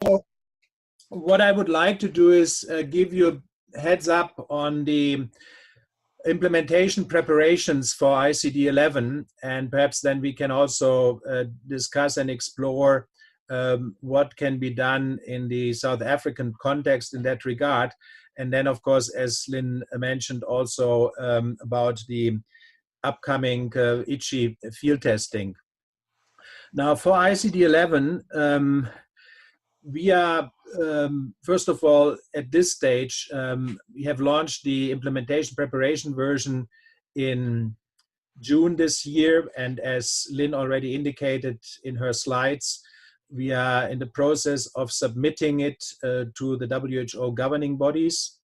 What I would like to do is give you a heads up on the implementation preparations for ICD-11, and perhaps then we can also discuss and explore what can be done in the South African context in that regard. And then, of course, as Lynn mentioned, also about the upcoming ICD field testing. Now, for ICD-11, we are, first of all, at this stage, we have launched the implementation preparation version in June this year. And as Lynn already indicated in her slides, we are in the process of submitting it to the WHO governing bodies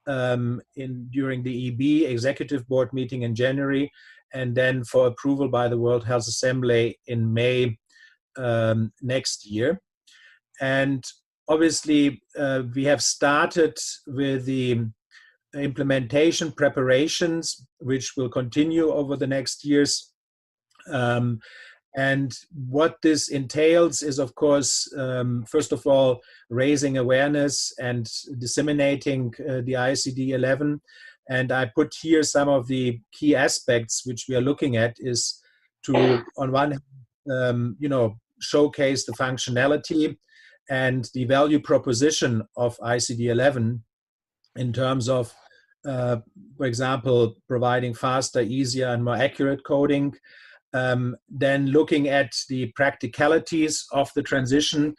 during the EB Executive Board meeting in January, and then for approval by the World Health Assembly in May next year. And obviously, we have started with the implementation preparations, which will continue over the next years. And what this entails is, of course, first of all, raising awareness and disseminating the ICD-11. And I put here some of the key aspects which we are looking at is to, on one hand, showcase the functionality and the value proposition of ICD-11 in terms of, for example, providing faster, easier, and more accurate coding. Then looking at the practicalities of the transition.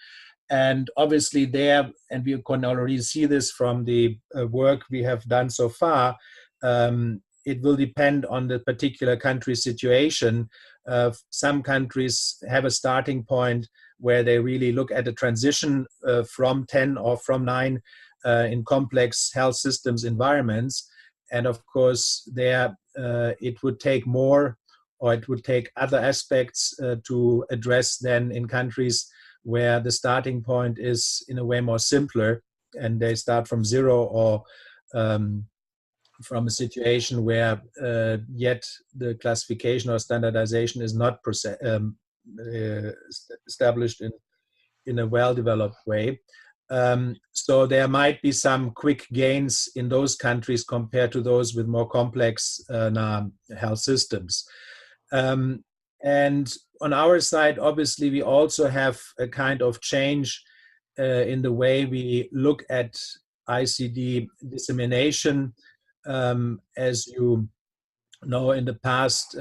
And obviously there, and we can already see this from the work we have done so far, it will depend on the particular country situation. Some countries have a starting point where they really look at a transition from 10 or from 9 in complex health systems environments. And of course, there it would take more, or it would take other aspects to address then in countries where the starting point is in a way more simpler, and they start from zero, or from a situation where yet the classification or standardization is not established in a well-developed way. So there might be some quick gains in those countries compared to those with more complex health systems. And on our side, obviously, we also have a kind of change in the way we look at ICD dissemination. As you know, in the past,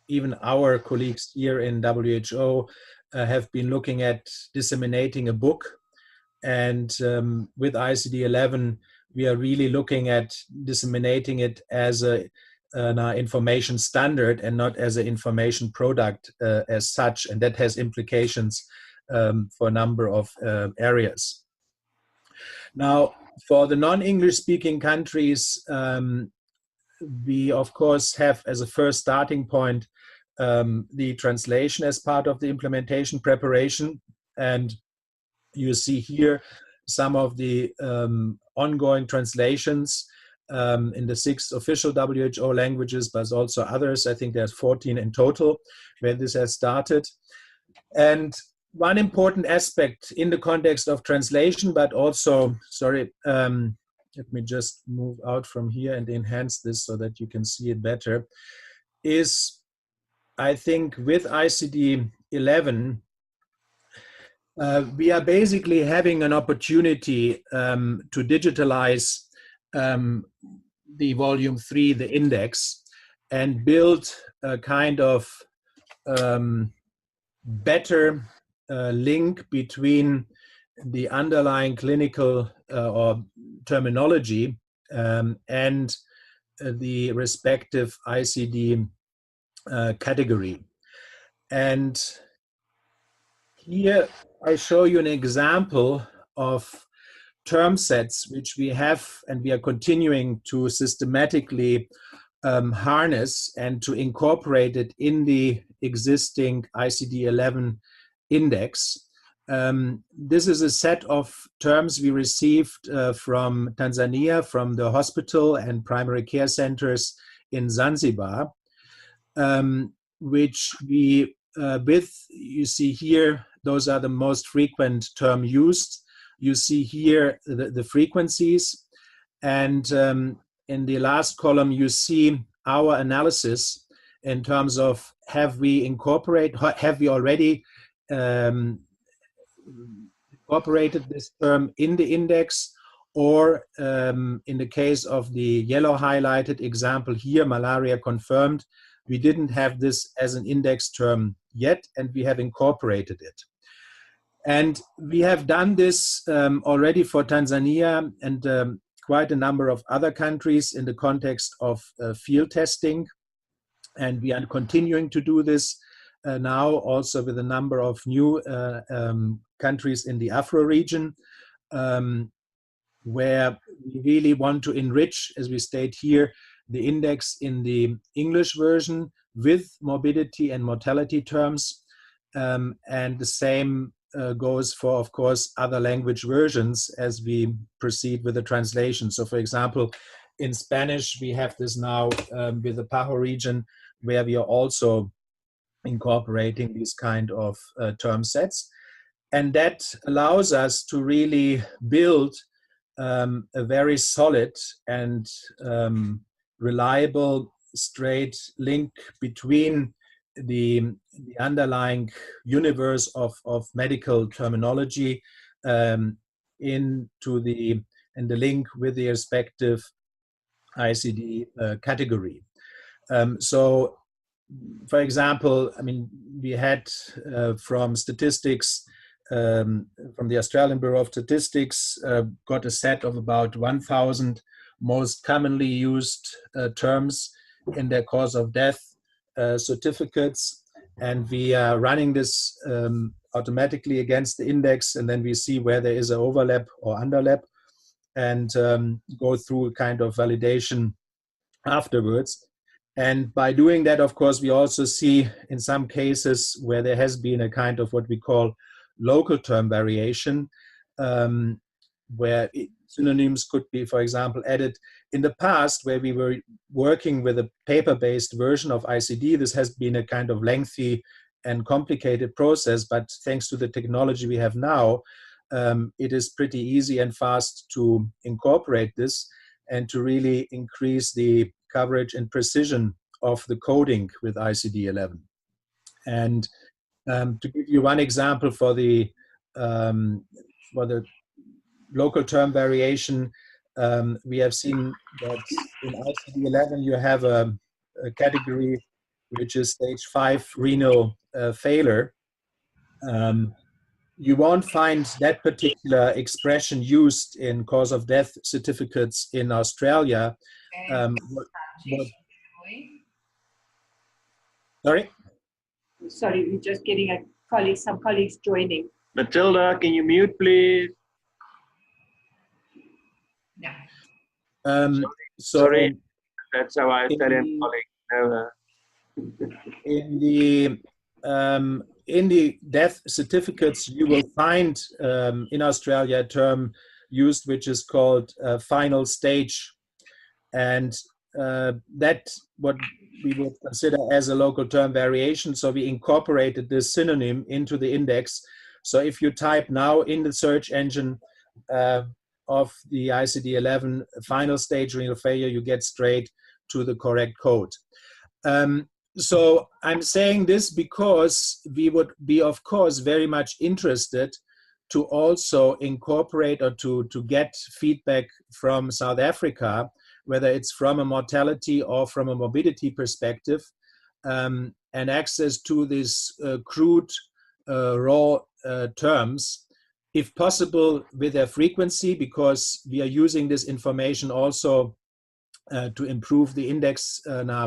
even our colleagues here in WHO have been looking at disseminating a book. And with ICD-11, we are really looking at disseminating it as an information standard and not as an information product as such. And that has implications for a number of areas. Now, for the non-English speaking countries, we of course have as a first starting point the translation as part of the implementation preparation. And you see here some of the ongoing translations in the 6 official WHO languages, but also others. I think there's 14 in total where this has started. And one important aspect in the context of translation, but also, sorry, let me just move out from here and enhance this so that you can see it better, is I think with ICD-11, we are basically having an opportunity to digitalize the volume 3, the index, and build a kind of better link between the underlying clinical or terminology and the respective ICD category. And here I show you an example of term sets which we have and we are continuing to systematically harness and to incorporate it in the existing ICD-11 index. This is a set of terms we received from Tanzania, from the hospital and primary care centers in Zanzibar, which we, you see here those are the most frequent term used. You see here the frequencies, and in the last column you see our analysis in terms of have we already incorporated this term in the index, or in the case of the yellow highlighted example here, malaria confirmed, we didn't have this as an index term yet, and we have incorporated it. And we have done this already for Tanzania and quite a number of other countries in the context of field testing. And we are continuing to do this now also with a number of new countries in the Afro region, where we really want to enrich, as we state here, the index in the English version with morbidity and mortality terms. And the same goes for, of course, other language versions as we proceed with the translation. So, for example, in Spanish, we have this now with the Pajo region, where we are also incorporating these kind of term sets. And that allows us to really build a very solid and reliable, straight link between the underlying universe of medical terminology into the link with the respective ICD category. So, for example, I mean, we had from statistics, from the Australian Bureau of Statistics, got a set of about 1,000 most commonly used terms in their cause of death certificates, and we are running this automatically against the index, and then we see where there is an overlap or underlap, and go through a kind of validation afterwards. And by doing that, of course, we also see in some cases where there has been a kind of what we call local term variation, where synonyms could be, for example, added. In the past, where we were working with a paper-based version of ICD, this has been a kind of lengthy and complicated process, but thanks to the technology we have now, it is pretty easy and fast to incorporate this and to really increase the coverage and precision of the coding with ICD-11. And to give you one example for the local term variation, we have seen that in ICD-11 you have a category which is stage 5 renal failure. You won't find that particular expression used in cause of death certificates in Australia. Sorry? Sorry, we're just getting some colleagues joining. Matilda, can you mute, please? Yeah. Sorry, that's our Italian colleague. In the death certificates, you will find in Australia a term used which is called final stage, and that what we would consider as a local term variation. So we incorporated this synonym into the index. So if you type now in the search engine of the ICD-11 final stage renal failure, you get straight to the correct code. So I'm saying this because we would be, of course, very much interested to also incorporate or to get feedback from South Africa, whether it's from a mortality or from a morbidity perspective, and access to these crude, raw terms, if possible with their frequency, because we are using this information also to improve the index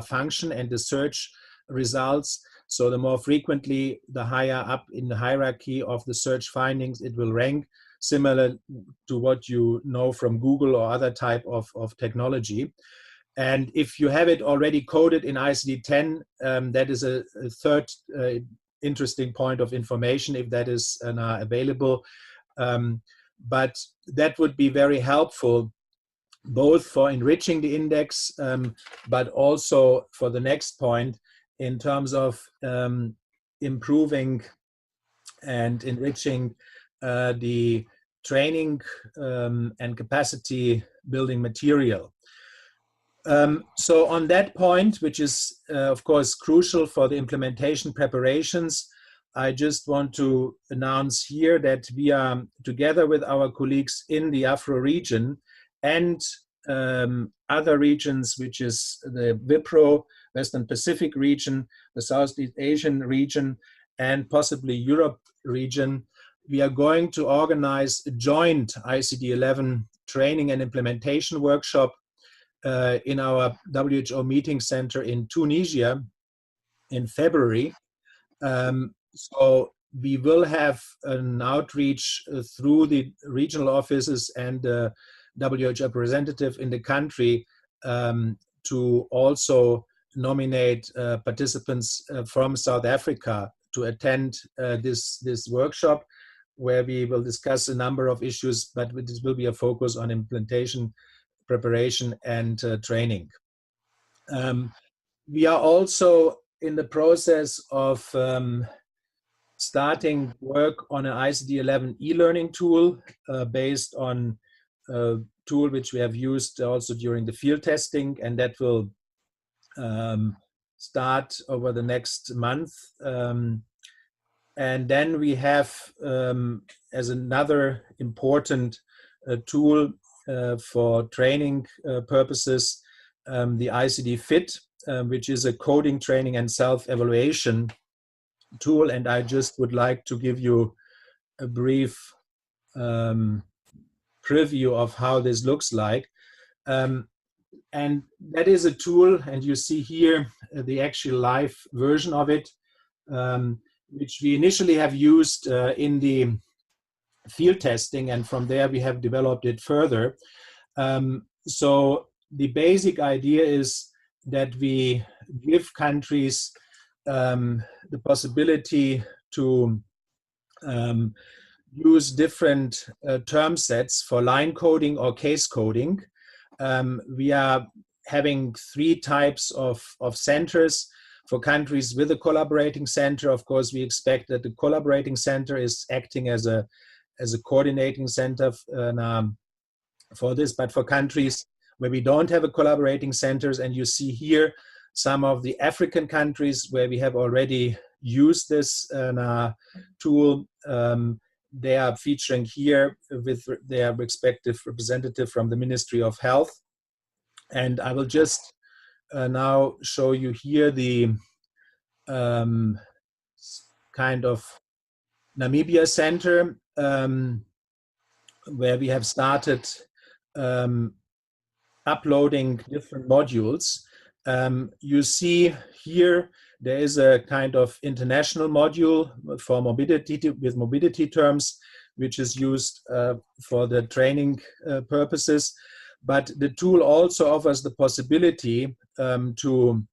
function and the search results. So the more frequently, the higher up in the hierarchy of the search findings it will rank, similar to what you know from Google or other type of technology. And if you have it already coded in ICD-10, that is a third interesting point of information, if that is available. But that would be very helpful, both for enriching the index, but also for the next point in terms of improving and enriching the training and capacity building material. So on that point, which is of course crucial for the implementation preparations, I just want to announce here that we are together with our colleagues in the Afro region and other regions, which is the WIPRO, Western Pacific region, the Southeast Asian region, and possibly Europe region. We are going to organize a joint ICD-11 training and implementation workshop in our WHO meeting center in Tunisia in February. So we will have an outreach through the regional offices and WHO representative in the country to also nominate participants from South Africa to attend this workshop, where we will discuss a number of issues, but this will be a focus on implementation, preparation, and training. We are also in the process of starting work on an ICD-11 e-learning tool based on a tool which we have used also during the field testing, and that will start over the next month. And then we have, as another important tool for training purposes, the ICD FIT, which is a coding training and self-evaluation tool. And I just would like to give you a brief preview of how this looks like. And that is a tool, and you see here the actual live version of it, which we initially have used in the field testing, and from there we have developed it further. So the basic idea is that we give countries the possibility to use different term sets for line coding or case coding. We are having 3 types of centers. For countries with a collaborating center, of course, we expect that the collaborating center is acting as a coordinating center for this. But for countries where we don't have a collaborating centers, and you see here some of the African countries where we have already used this tool, they are featuring here with their respective representative from the Ministry of Health. And I will just now show you here the kind of Namibia Center, where we have started uploading different modules. You see here there is a kind of international module for morbidity with morbidity terms, which is used for the training purposes. But the tool also offers the possibility to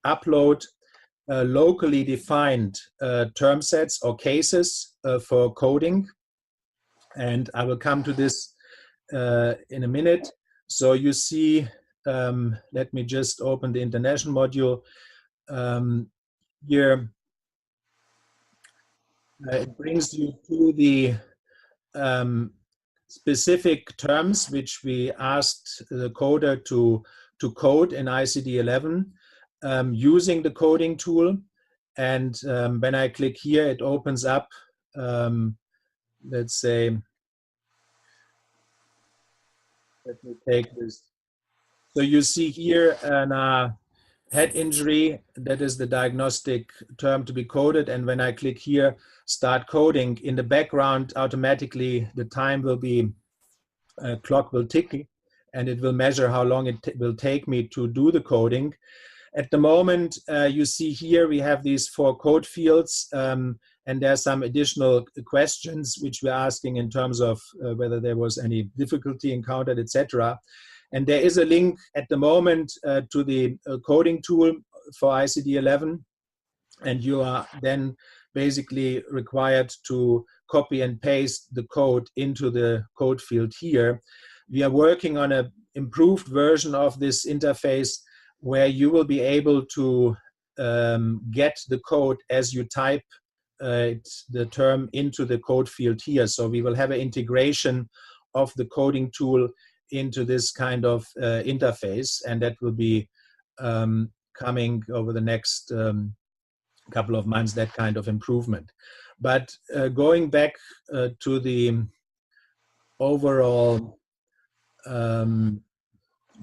upload locally defined term sets or cases for coding. And I will come to this in a minute. So you see, let me just open the international module. Here, it brings you to the specific terms which we asked the coder to code in ICD-11 using the coding tool. And when I click here, it opens up, let's say, let me take this. So you see here an head injury, that is the diagnostic term to be coded. And when I click here, start coding, in the background, automatically the time will be, clock will tick, and it will measure how long it will take me to do the coding. At the moment, you see here, we have these 4 code fields, and there are some additional questions which we're asking in terms of whether there was any difficulty encountered, etc. And there is a link at the moment to the coding tool for ICD-11, and you are then basically required to copy and paste the code into the code field here. We are working on an improved version of this interface where you will be able to get the code as you type the term into the code field here. So we will have an integration of the coding tool into this kind of interface, and that will be coming over the next couple of months, that kind of improvement. But going back to the overall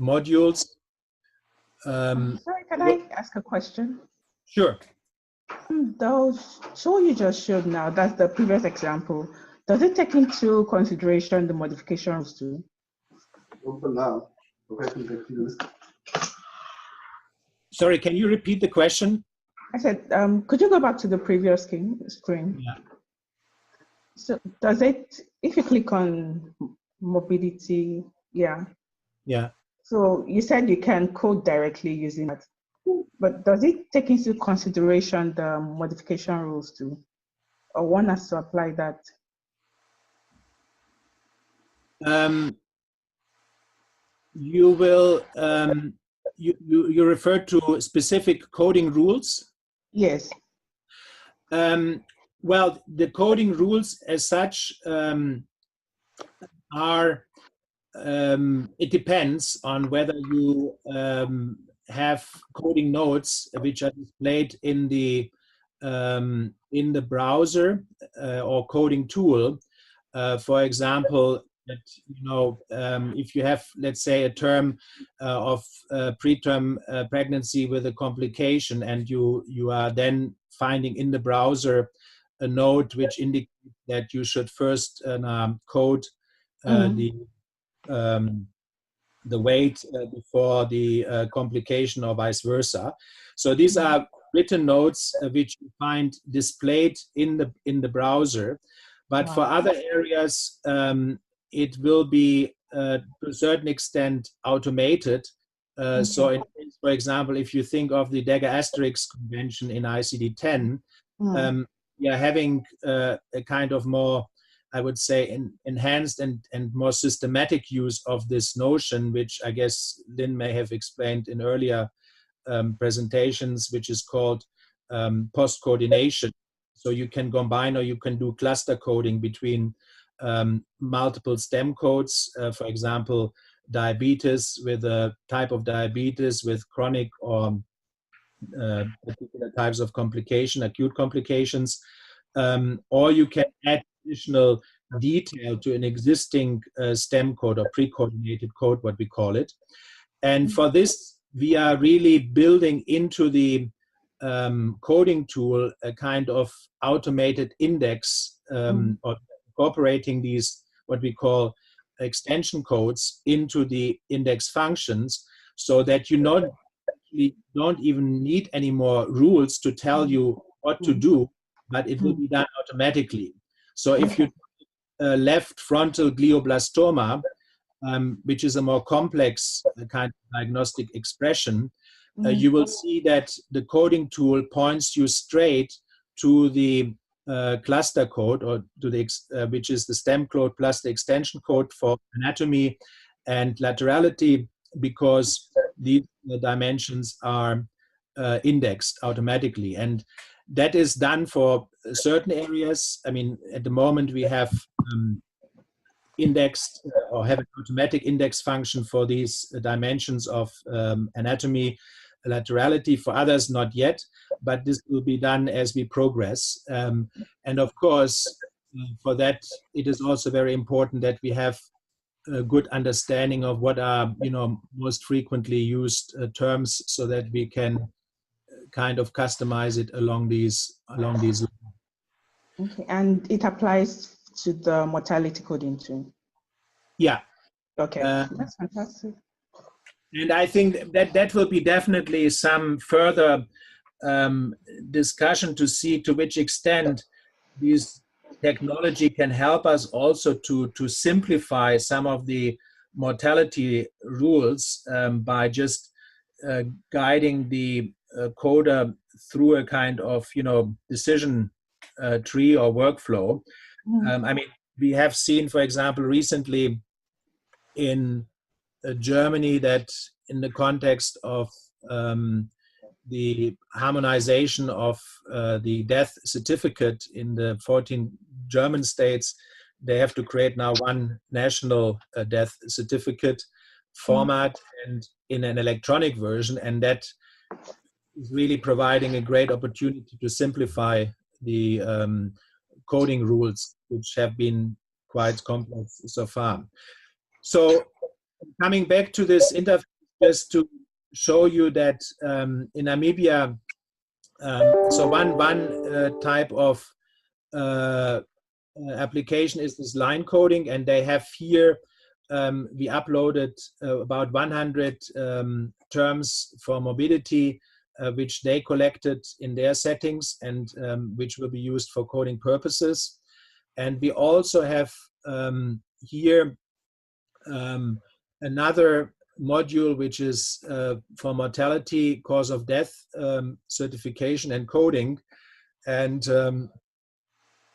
modules. Sorry, can I ask a question? Sure. Those tool you just showed now, that's the previous example. Does it take into consideration the modification rules too? Sorry, can you repeat the question? I said, could you go back to the previous screen? Yeah. So does it, if you click on mobility, yeah. Yeah. So you said you can code directly using that, but does it take into consideration the modification rules too? Or one has to apply that? You will, you refer to specific coding rules? Yes. Well, the coding rules as such are, it depends on whether you have coding nodes which are displayed in the browser or coding tool. For example, that, if you have, let's say, a term of preterm pregnancy with a complication, and you are then finding in the browser a node which indicates that you should first code the weight before the complication, or vice versa. So these are written nodes which you find displayed in the browser. But for other areas, it will be to a certain extent automated. So, for example, if you think of the Dagger Asterisk convention in ICD-10, we are having a kind of more, I would say, enhanced and more systematic use of this notion, which I guess Lynn may have explained in earlier presentations, which is called post-coordination. So you can combine, or you can do cluster coding between multiple stem codes, for example, diabetes with a type of diabetes with chronic or particular types of complication, acute complications, or you can add additional detail to an existing stem code or pre-coordinated code, what we call it. And for this, we are really building into the coding tool a kind of automated index, or incorporating these, what we call extension codes, into the index functions, so that you don't even need any more rules to tell you what to do, but it will be done automatically. So if you left frontal glioblastoma, which is a more complex kind of diagnostic expression, you will see that the coding tool points you straight to the cluster code, or to the which is the stem code plus the extension code for anatomy and laterality, because these dimensions are indexed automatically. And that is done for certain areas. I mean, at the moment we have indexed or have an automatic index function for these dimensions of anatomy, laterality. For others, not yet, but this will be done as we progress. And of course, for that, it is also very important that we have a good understanding of what are, most frequently used terms, so that we can kind of customize it along these lines. Okay, and it applies to the mortality coding too? Yeah. Okay, that's fantastic. And I think that will be definitely some further discussion to see to which extent this technology can help us also to simplify some of the mortality rules by just guiding the coder through a kind of decision tree or workflow. I mean, we have seen, for example, recently in Germany, that in the context of the harmonization of the death certificate in the 14 German states. They have to create now one national death certificate format and in an electronic version, and that is really providing a great opportunity to simplify the coding rules, which have been quite complex so far. So coming back to this interface, just to show you that in Namibia, so one type of application is this line coding, and they have here, we uploaded about 100 terms for morbidity, which they collected in their settings and which will be used for coding purposes. And we also have here another module which is for mortality, cause of death certification and coding. And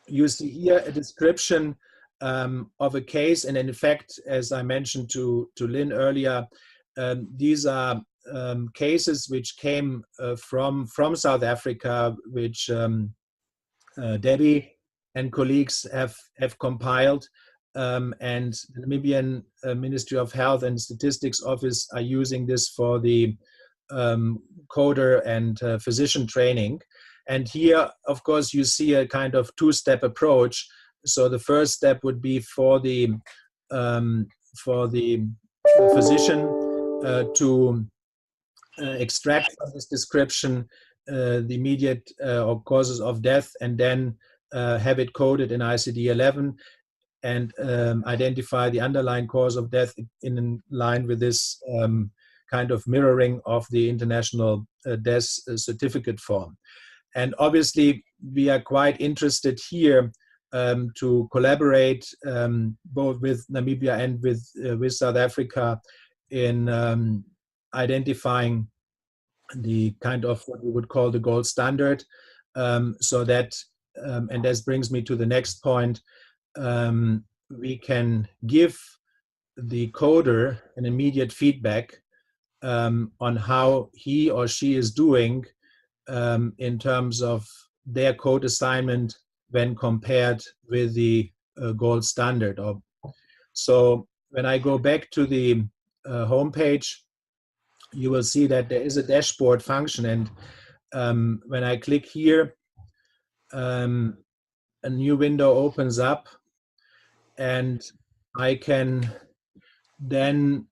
you see here a description of a case, and in fact, as I mentioned to Lynn earlier, these are cases which came from South Africa, which Debbie and colleagues have compiled, and the Namibian Ministry of Health and Statistics Office are using this for the coder and physician training. And here, of course, you see a kind of two-step approach. So the first step would be for the physician to extract from this description the immediate or causes of death, and then have it coded in ICD-11 and identify the underlying cause of death in line with this kind of mirroring of the international death certificate form. And obviously, we are quite interested here to collaborate both with Namibia and with South Africa in identifying the kind of what we would call the gold standard, so that, and this brings me to the next point, we can give the coder an immediate feedback on how he or she is doing in terms of their code assignment when compared with the gold standard. So when I go back to the home page, you will see that there is a dashboard function, and when I click here, a new window opens up, and I can then,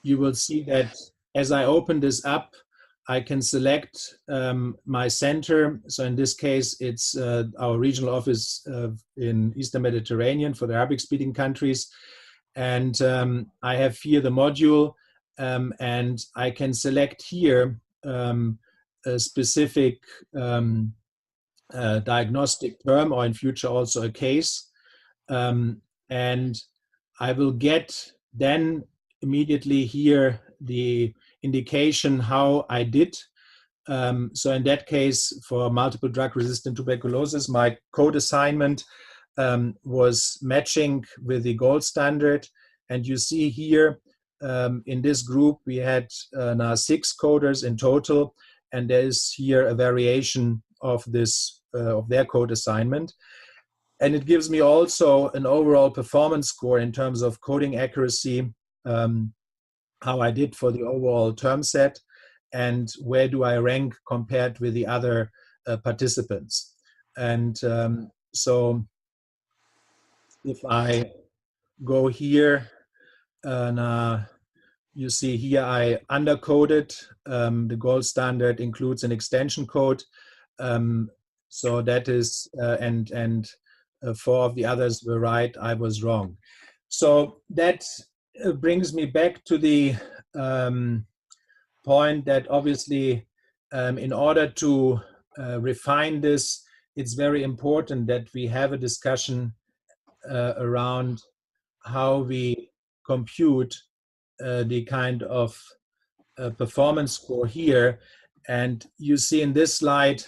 you will see that as I open this up, I can select my center. So in this case, it's our regional office in Eastern Mediterranean for the Arabic-speaking countries. And I have here the module, and I can select here a specific diagnostic term, or in future also a case. And I will get then immediately here the indication how I did. So in that case, for multiple drug-resistant tuberculosis, my code assignment was matching with the gold standard. And you see here in this group, we had now 6 coders in total, and there is here a variation of this of their code assignment. And it gives me also an overall performance score in terms of coding accuracy, how I did for the overall term set, and where do I rank compared with the other participants. And so if I go here, and you see here I undercoded. The gold standard includes an extension code. So that is, and 4 of the others were right, I was wrong. So that brings me back to the point that obviously in order to refine this, it's very important that we have a discussion around how we compute the kind of performance score here. And you see in this slide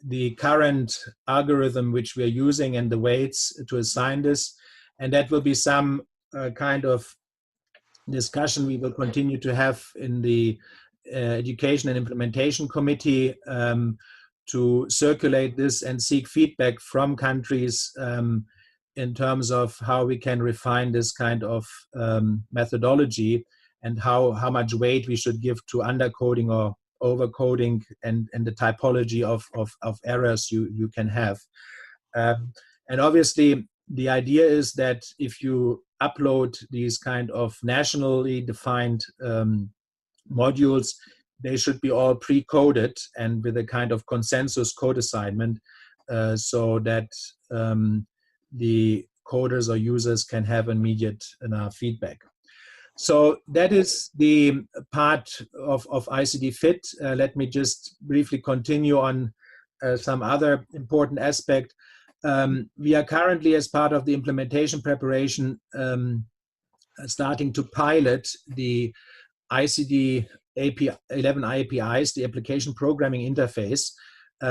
the current algorithm which we are using and the weights to assign this. And that will be some kind of discussion we will continue to have in the Education and Implementation Committee to circulate this and seek feedback from countries in terms of how we can refine this kind of methodology and how much weight we should give to undercoding or overcoding and the typology of errors you can have. And obviously, the idea is that if you upload these kind of nationally defined modules, they should be all pre-coded and with a kind of consensus code assignment so that the coders or users can have immediate feedback. So that is the part of ICD FIT. Let me just briefly continue on some other important aspect. We are currently, as part of the implementation preparation, starting to pilot the ICD 11 APIs, the application programming interface.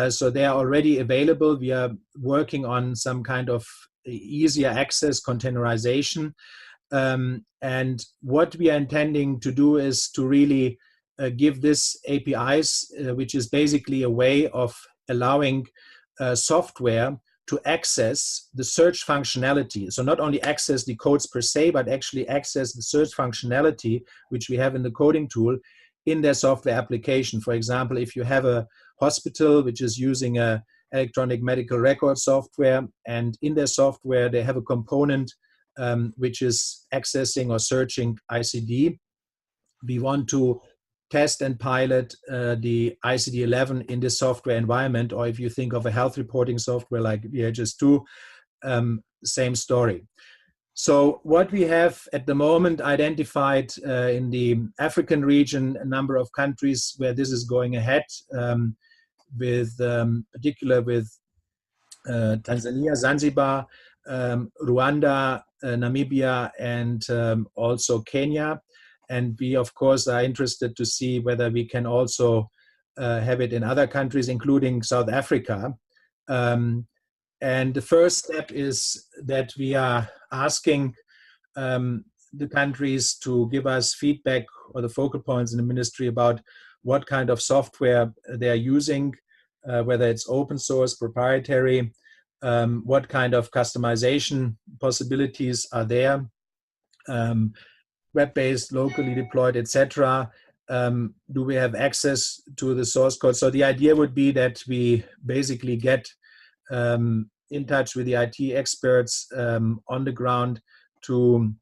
So they are already available. We are working on some kind of easier access containerization. And what we are intending to do is to really give this APIs, which is basically a way of allowing software to access the search functionality. So not only access the codes per se, but actually access the search functionality, which we have in the coding tool, in their software application. For example, if you have a hospital which is using a electronic medical record software, and in their software they have a component which is accessing or searching ICD, we want to test and pilot the ICD-11 in this software environment. Or if you think of a health reporting software like VHS2, same story. So what we have at the moment identified in the African region, a number of countries where this is going ahead, with particular with Tanzania, Zanzibar, Rwanda, Namibia, and also Kenya. And we, of course, are interested to see whether we can also have it in other countries, including South Africa. And the first step is that we are asking the countries to give us feedback, or the focal points in the ministry, about what kind of software they are using, whether it's open source, proprietary, what kind of customization possibilities are there, web-based, locally deployed, etc. Do we have access to the source code? So the idea would be that we basically get in touch with the IT experts on the ground to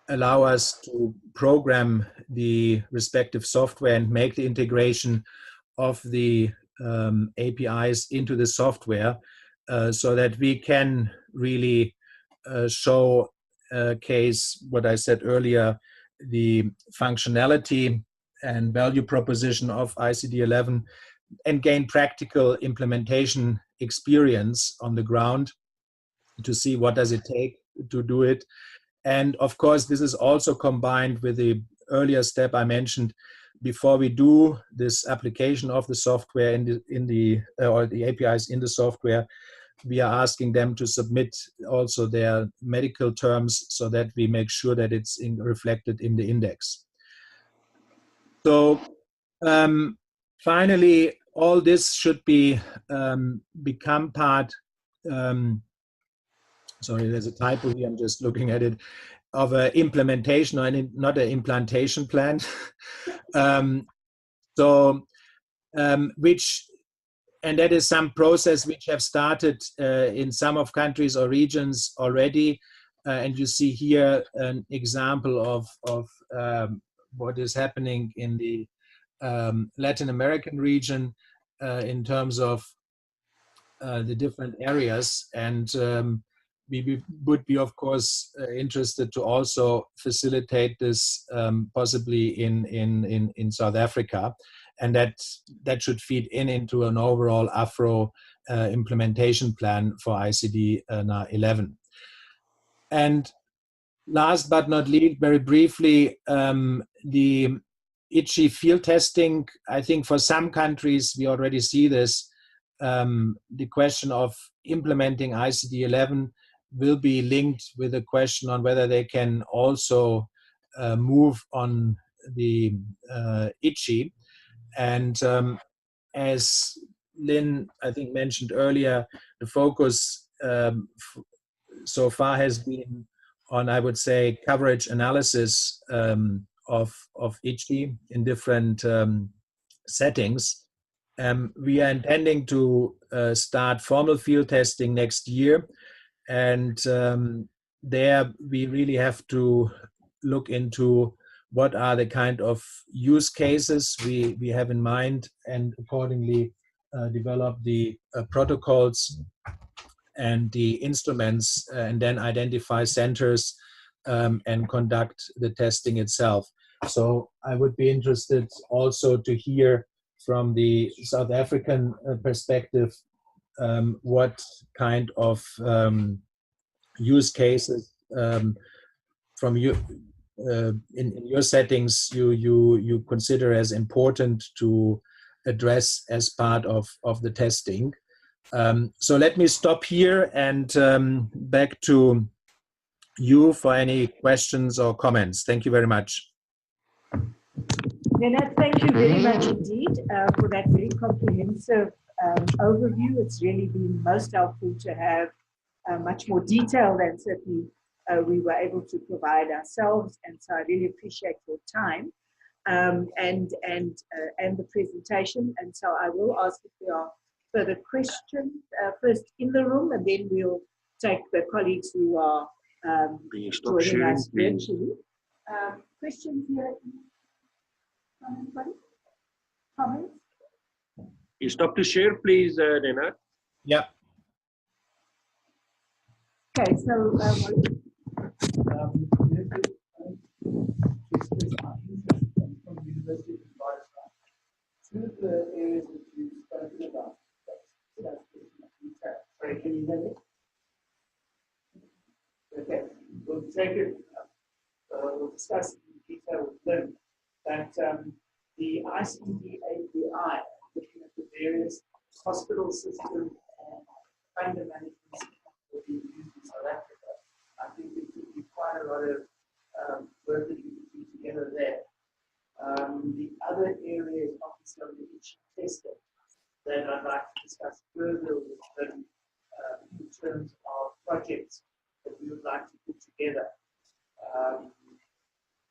allow us to program the respective software and make the integration of the APIs into the software so that we can really show case what I said earlier, the functionality and value proposition of ICD-11, and gain practical implementation experience on the ground to see what does it take to do it. And of course, this is also combined with the earlier step I mentioned. Before we do this application of the software or the APIs in the software, we are asking them to submit also their medical terms so that we make sure that it's reflected in the index. So finally, all this should be become part, sorry, there's a typo here, I'm just looking at it, of an implementation, or not an implantation plan. And that is some process which have started in some of countries or regions already. And you see here an example of what is happening in the Latin American region in terms of the different areas. And we would be, of course, interested to also facilitate this possibly in South Africa. And that should feed into an overall Afro implementation plan for ICD 11. And last but not least, very briefly, the ICD field testing. I think for some countries, we already see this, the question of implementing ICD 11 will be linked with a question on whether they can also move on the ICHI. And as Lynn, I think, mentioned earlier, the focus so far has been on, I would say, coverage analysis of ICHI in different settings. We are intending to start formal field testing next year, and there we really have to look into what are the kind of use cases we have in mind, and accordingly develop the protocols and the instruments, and then identify centers and conduct the testing itself. So I would be interested also to hear from the South African perspective what kind of use cases from you in your settings you consider as important to address as part of the testing. So let me stop here and back to you for any questions or comments. Thank you very much. Leonard, thank you very much indeed for that very comprehensive overview. It's really been most helpful to have much more detail than certainly we were able to provide ourselves. And so I really appreciate your time and the presentation. And so I will ask if there are further questions first in the room, and then we'll take the colleagues who are joining us virtually. Questions here? Anybody? Comments? You stop to share, please, Renat. Yeah. Okay, so two of the areas that you've spoken about, sorry, can you hear me? Okay, we'll take it, we'll discuss in detail with Lynn that the ICD API, looking at the various hospital systems and kind of management systems that we use in South Africa, I think there could be quite a lot of work that we could do together there. The other area is obviously on the ICHI testing that I'd like to discuss further with them in terms of projects that we would like to put together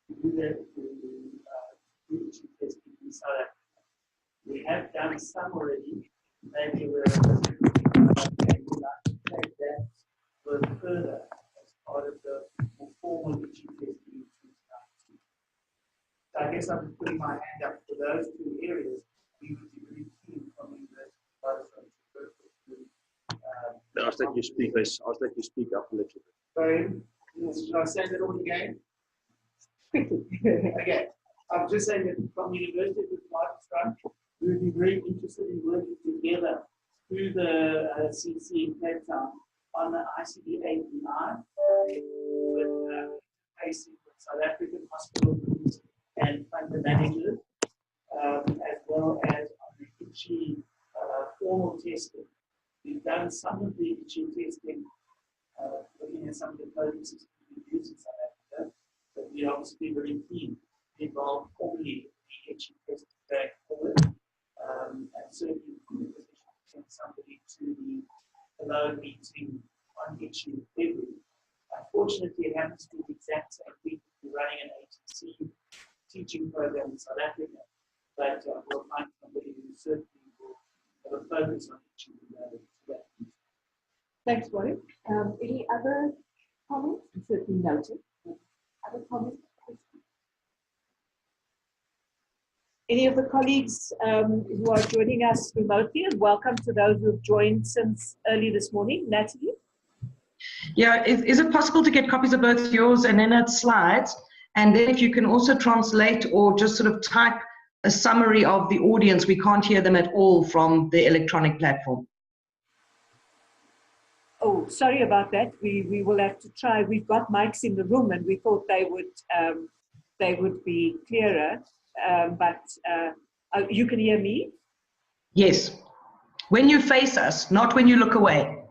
to do that to do ICHI testing in South Africa. We have done some already, maybe we're we'd like to take that further as part of the more formal ICHI testing. So I guess I'm putting my hand up for those two areas. We would be really keen from the university I ask that you speak up a little bit. Sorry, should I say that all again? Okay, I'm just saying that from the University of Witwatersrand, we would be very interested in working together through the CC in Cape Town on the ICD API with facing with South African hospital groups and funder managers, as well as on the ICHI formal testing. We've done some of the ICHI testing, looking at some of the coding systems we use in South Africa, but we obviously very keen to involve formally the ICHI testing going forward, and certainly in the position to send somebody to the alone meeting on ICHI in February. Unfortunately, it happens to be the exact same week we're running an ATC teaching program in South Africa, but we'll find somebody who certainly will have a focus on ICHI today. thanks, Warwick. Any other comments? Certainly noted. Other comments? Any of the colleagues who are joining us remotely, and welcome to those who have joined since early this morning. Natalie? Yeah, is it possible to get copies of both yours and Nenad's slides? And then if you can also translate or just sort of type a summary of the audience, we can't hear them at all from the electronic platform. Oh, sorry about that. We will have to try. We've got mics in the room, and we thought they would be clearer. But you can hear me? Yes. When you face us, not when you look away.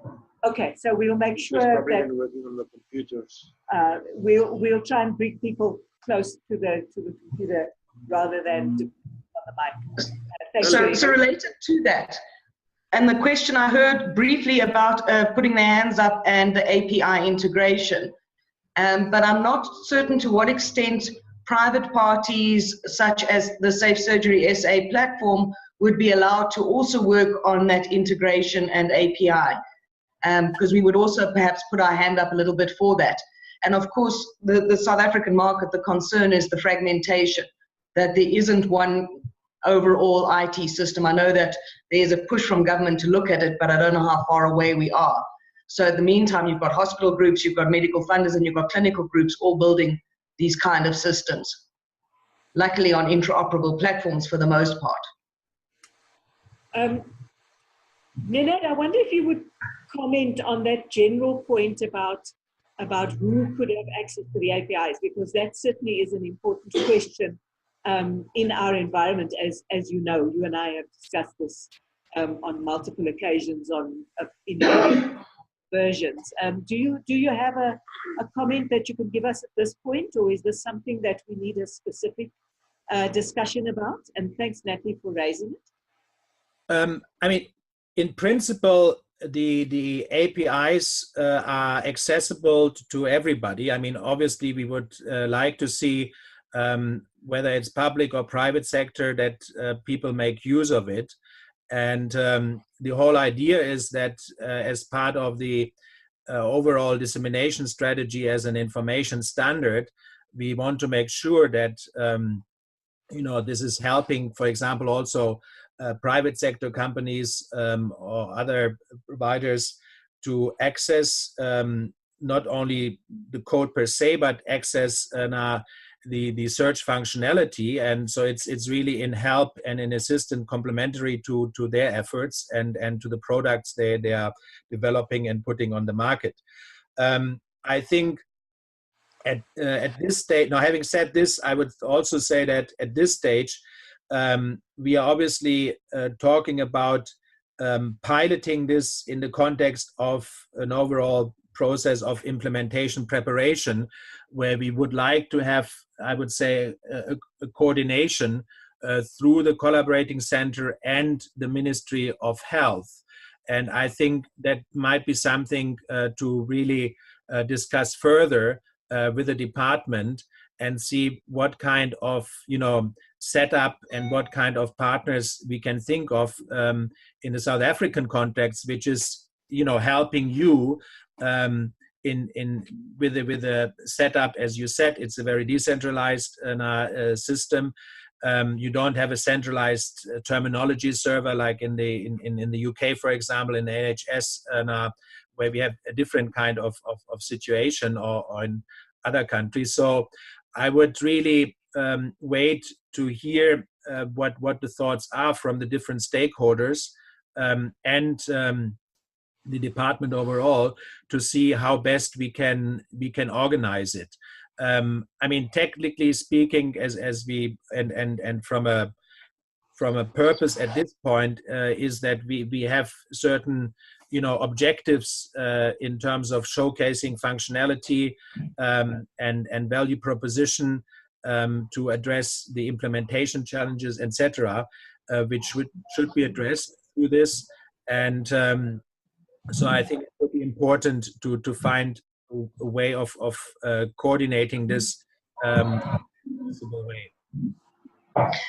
Okay, so we'll make Just sure probably that been working on the computers. we'll try and bring people close to the computer rather than on the mic. So related to that, and the question I heard briefly about putting their hands up and the API integration, but I'm not certain to what extent private parties such as the Safe Surgery SA platform would be allowed to also work on that integration and API, because we would also perhaps put our hand up a little bit for that. And of course, the South African market, the concern is the fragmentation, that there isn't one overall IT system. I know that there's a push from government to look at it, but I don't know how far away we are. So in the meantime, you've got hospital groups, you've got medical funders, and you've got clinical groups all building these kind of systems, luckily on interoperable platforms for the most part. Nenad, I wonder if you would comment on that general point about who could have access to the APIs, because that certainly is an important question in our environment. As you know, you and I have discussed this on multiple occasions in versions. Do you have a comment that you can give us at this point, or is this something that we need a specific discussion about? And thanks, Natalie, for raising it. I mean, in principle, the APIs are accessible to everybody. I mean, obviously, we would like to see whether it's public or private sector that people make use of it. And the whole idea is that as part of the overall dissemination strategy as an information standard, we want to make sure that this is helping, for example, also private sector companies or other providers to access not only the code per se, but access the search functionality. And so it's really in help and in assistant complementary to their efforts and to the products they are developing and putting on the market. I think at this stage, now having said this, I would also say that at this stage, we are obviously talking about piloting this in the context of an overall process of implementation preparation, where we would like to have, I would say, a coordination through the collaborating center and the Ministry of Health. And I think that might be something to really discuss further with the department and see what kind of setup and what kind of partners we can think of in the South African context, which is helping you with the setup. As you said, it's a very decentralized system. You don't have a centralized terminology server like in the UK, for example, in the NHS, where we have a different kind of situation, or in other countries. So I would really wait to hear what the thoughts are from the different stakeholders and the department overall, to see how best we can organize it. I mean, technically speaking, as we and from a purpose at this point is that we have certain objectives in terms of showcasing functionality and value proposition to address the implementation challenges, etc., which should be addressed through this. And so I think it would be important to find a way of coordinating this possible way.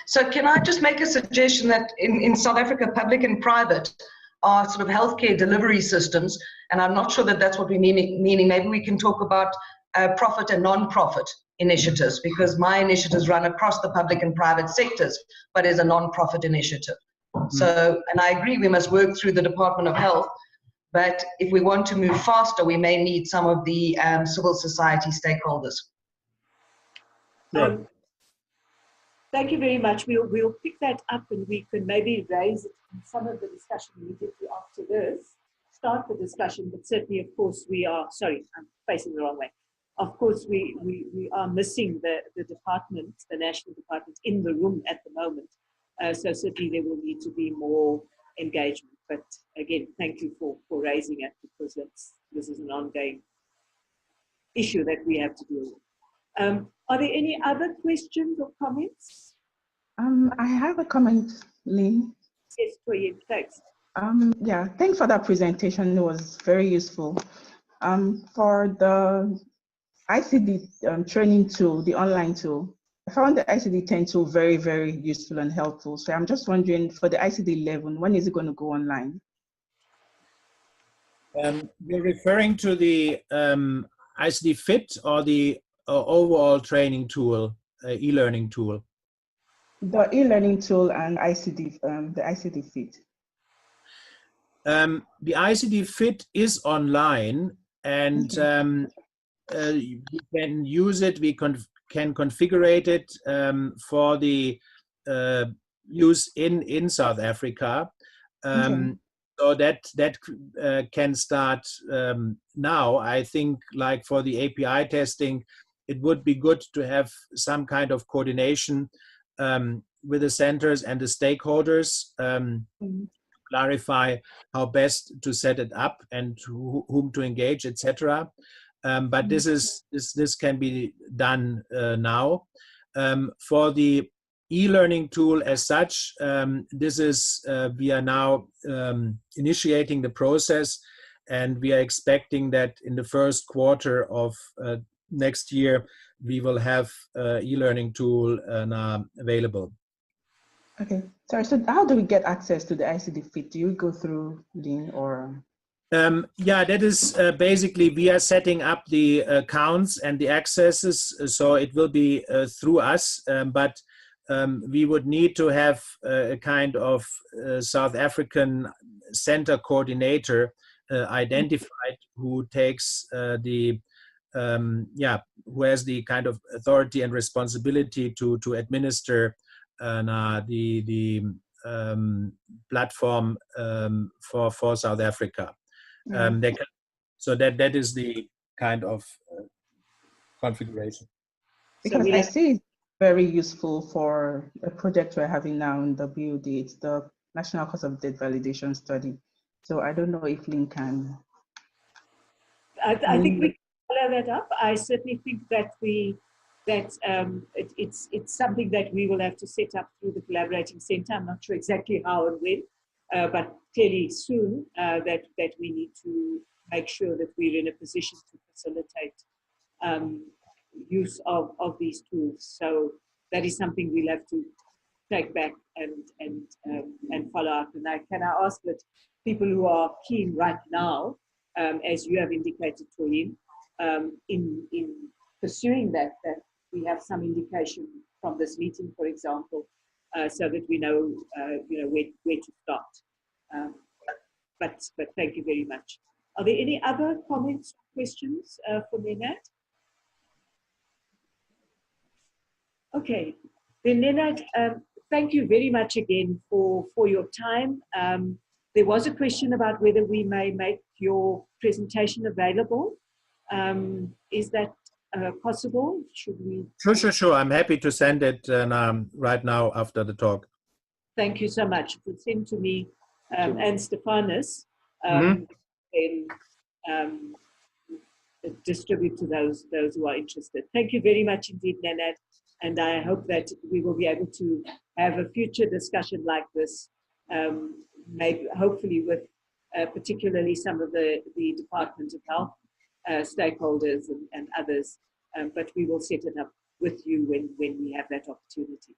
So can I just make a suggestion that in South Africa, public and private are sort of healthcare delivery systems, and I'm not sure that that's what we mean, meaning maybe we can talk about profit and non-profit initiatives, because my initiatives run across the public and private sectors, but is a non-profit initiative. So, and I agree we must work through the Department of Health, but if we want to move faster, we may need some of the civil society stakeholders. Thank you very much. We'll pick that up, and we can maybe raise it in some of the discussion immediately after this. Start the discussion, but certainly, of course, we are, sorry, I'm facing the wrong way. Of course, we are missing the department, the national department, in the room at the moment. So certainly there will need to be more engagement. But again, thank you for raising it, because this is an ongoing issue that we have to deal with. Are there any other questions or comments? I have a comment, Lynn. Yes, Toyin, thanks. Yeah, thanks for that presentation. It was very useful. For the ICD training tool, the online tool, I found the ICD-10 tool very, very useful and helpful. So I'm just wondering, for the ICD-11, when is it going to go online? You're referring to the ICD FIT or the overall training tool, e-learning tool? The e-learning tool and ICD, the ICD FIT. The ICD FIT is online, and you can use it. We can configure it for the use in South Africa. So that can start now. I think, like for the API testing, it would be good to have some kind of coordination with the centers and the stakeholders, clarify how best to set it up and whom to engage, etc. But this can be done now. For the e-learning tool as such, this is we are now initiating the process, and we are expecting that in the first quarter of next year we will have e-learning tool available. Okay, sorry, so how do we get access to the ICD FIT? Do you go through Lynn or? Yeah, that is basically, we are setting up the accounts and the accesses, so it will be through us, but we would need to have a kind of South African center coordinator identified, who takes who has the kind of authority and responsibility to administer the platform for South Africa. So that is the kind of configuration. Because I see it's very useful for a project we're having now in the BUD. It's the National Cause of Death Validation Study. So I don't know if Lynn can. I think we can follow that up. I certainly think that it's something that we will have to set up through the collaborating center. I'm not sure exactly how and when, but clearly soon that we need to make sure that we're in a position to facilitate use of these tools. So that is something we'll have to take back and follow up. And can I ask that people who are keen right now, as you have indicated, Toyin, in pursuing that we have some indication from this meeting, for example, so that we know, where to start. But thank you very much. Are there any other comments or questions for Nenad? Okay, then Nenad, thank you very much again for your time. There was a question about whether we may make your presentation available. Is that possible? Should we? Sure. I'm happy to send it right now after the talk. Thank you so much. It would send to me and Stephanus, distribute to those who are interested. Thank you very much indeed, Nenad. And I hope that we will be able to have a future discussion like this, maybe hopefully with particularly some of the Department of Health stakeholders and others. But we will set it up with you when we have that opportunity.